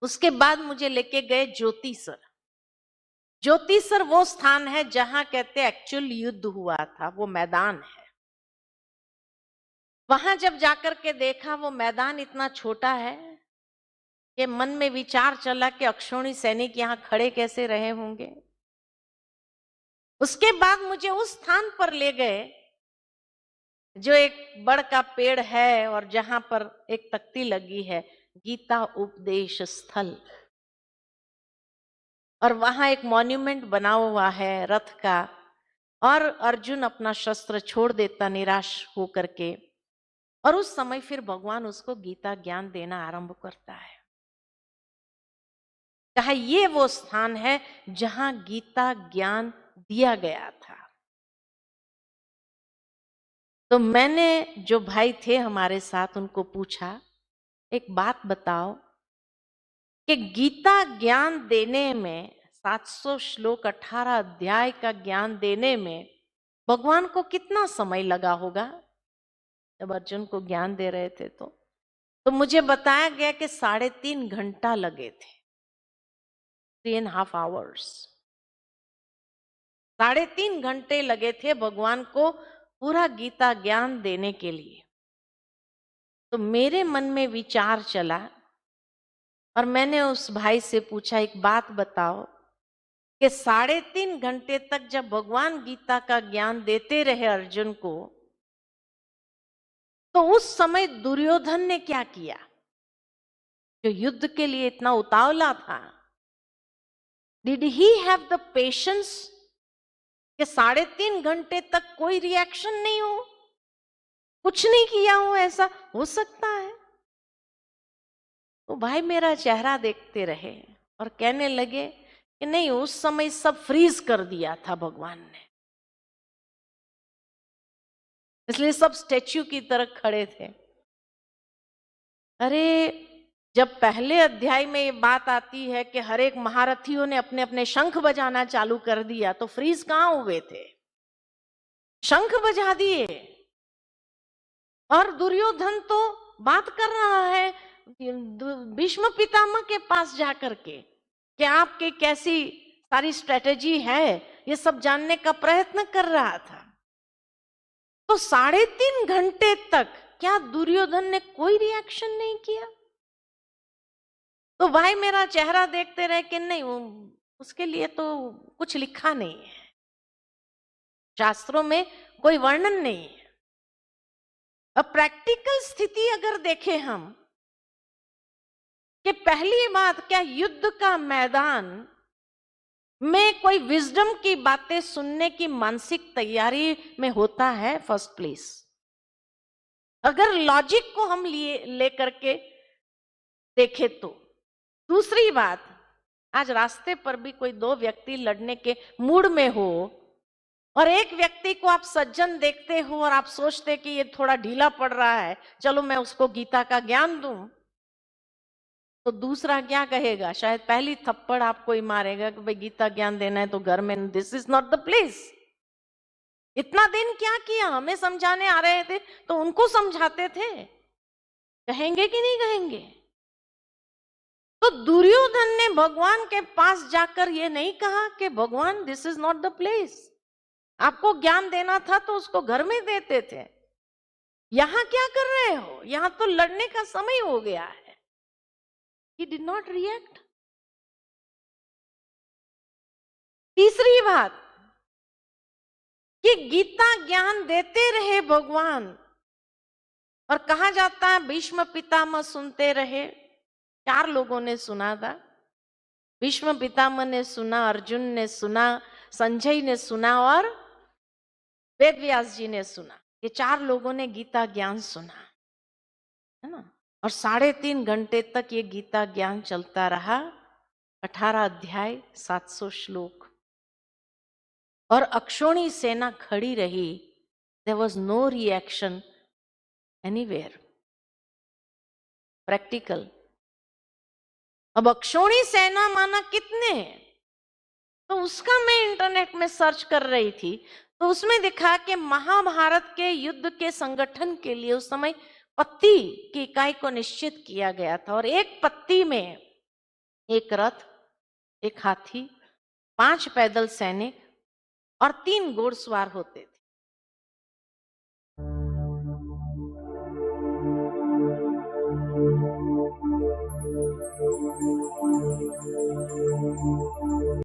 उसके बाद मुझे लेके गए ज्योतिसर। ज्योतिसर वो स्थान है जहां कहते एक्चुअल युद्ध हुआ था, वो मैदान है। वहां जब जाकर के देखा वो मैदान इतना छोटा है कि मन में विचार चला कि अक्षौणी सैनिक यहां खड़े कैसे रहे होंगे। उसके बाद मुझे उस स्थान पर ले गए जो एक बड़ का पेड़ है और जहां पर एक तख्ती लगी है, गीता उपदेश स्थल। और वहां एक मॉन्यूमेंट बना हुआ है रथ का, और अर्जुन अपना शस्त्र छोड़ देता निराश होकर के, और उस समय फिर भगवान उसको गीता ज्ञान देना आरंभ करता है। कहा ये वो स्थान है जहां गीता ज्ञान दिया गया था। तो मैंने जो भाई थे हमारे साथ उनको पूछा, एक बात बताओ कि गीता ज्ञान देने में 700 श्लोक 18 अध्याय का ज्ञान देने में भगवान को कितना समय लगा होगा। जब अर्जुन को ज्ञान दे रहे थे तो मुझे बताया गया कि 3.5 घंटा लगे थे, 3.5 hours। 3.5 घंटे लगे थे भगवान को पूरा गीता ज्ञान देने के लिए। तो मेरे मन में विचार चला और मैंने उस भाई से पूछा, एक बात बताओ कि 3.5 घंटे तक जब भगवान गीता का ज्ञान देते रहे अर्जुन को, तो उस समय दुर्योधन ने क्या किया जो युद्ध के लिए इतना उतावला था? Did he have the patience कि 3.5 घंटे तक कोई रिएक्शन नहीं हो, कुछ नहीं किया हो? ऐसा हो सकता है? तो भाई मेरा चेहरा देखते रहे और कहने लगे कि नहीं, उस समय सब फ्रीज कर दिया था भगवान ने, इसलिए सब स्टैच्यू की तरह खड़े थे। अरे जब पहले अध्याय में ये बात आती है कि हर एक महारथियों ने अपने अपने शंख बजाना चालू कर दिया, तो फ्रीज कहां हुए थे? शंख बजा दिए। और दुर्योधन तो बात कर रहा है भीष्म पितामह के पास जाकर के कि आपके कैसी सारी स्ट्रेटेजी है, ये सब जानने का प्रयत्न कर रहा था। तो 3.5 घंटे तक क्या दुर्योधन ने कोई रिएक्शन नहीं किया? तो भाई मेरा चेहरा देखते रहे कि नहीं, उसके लिए तो कुछ लिखा नहीं है, शास्त्रों में कोई वर्णन नहीं है। अब प्रैक्टिकल स्थिति अगर देखें हम कि पहली बात, क्या युद्ध का मैदान में कोई विजडम की बातें सुनने की मानसिक तैयारी में होता है? फर्स्ट प्लेस, अगर लॉजिक को हम लेकर के देखें तो। दूसरी बात, आज रास्ते पर भी कोई 2 व्यक्ति लड़ने के मूड में हो और एक व्यक्ति को आप सज्जन देखते हो और आप सोचते कि ये थोड़ा ढीला पड़ रहा है, चलो मैं उसको गीता का ज्ञान दूं, तो दूसरा क्या कहेगा? शायद पहली थप्पड़ आपको ही मारेगा कि भाई गीता ज्ञान देना है तो घर में, this is not the place. इतना दिन क्या किया? हमें समझाने आ रहे थे तो उनको समझाते थे, कहेंगे कि नहीं कहेंगे? तो दुर्योधन ने भगवान के पास जाकर ये नहीं कहा कि भगवान this is not the place, आपको ज्ञान देना था तो उसको घर में देते थे, यहां क्या कर रहे हो? यहां तो लड़ने का समय हो गया है। He did not react. तीसरी बात कि गीता ज्ञान देते रहे भगवान, और कहा जाता है भीष्म पितामह सुनते रहे। 4 लोगों ने सुना था, भीष्म पितामह ने सुना, अर्जुन ने सुना, संजय ने सुना और वेद व्यास जी ने सुना। ये 4 लोगों ने गीता ज्ञान सुना, है ना। और 3.5 घंटे तक ये गीता ज्ञान चलता रहा, 18 अध्याय 700 श्लोक, और अक्षौणी सेना खड़ी रही। There was no reaction anywhere. Practical. अब अक्षौणी सेना माना कितने हैं, तो उसका मैं इंटरनेट में सर्च कर रही थी तो उसमें दिखा कि महाभारत के युद्ध के संगठन के लिए उस समय पत्ती की इकाई को निश्चित किया गया था, और एक पत्ती में एक रथ, एक हाथी, 5 पैदल सैनिक और 3 घुड़सवार होते थे।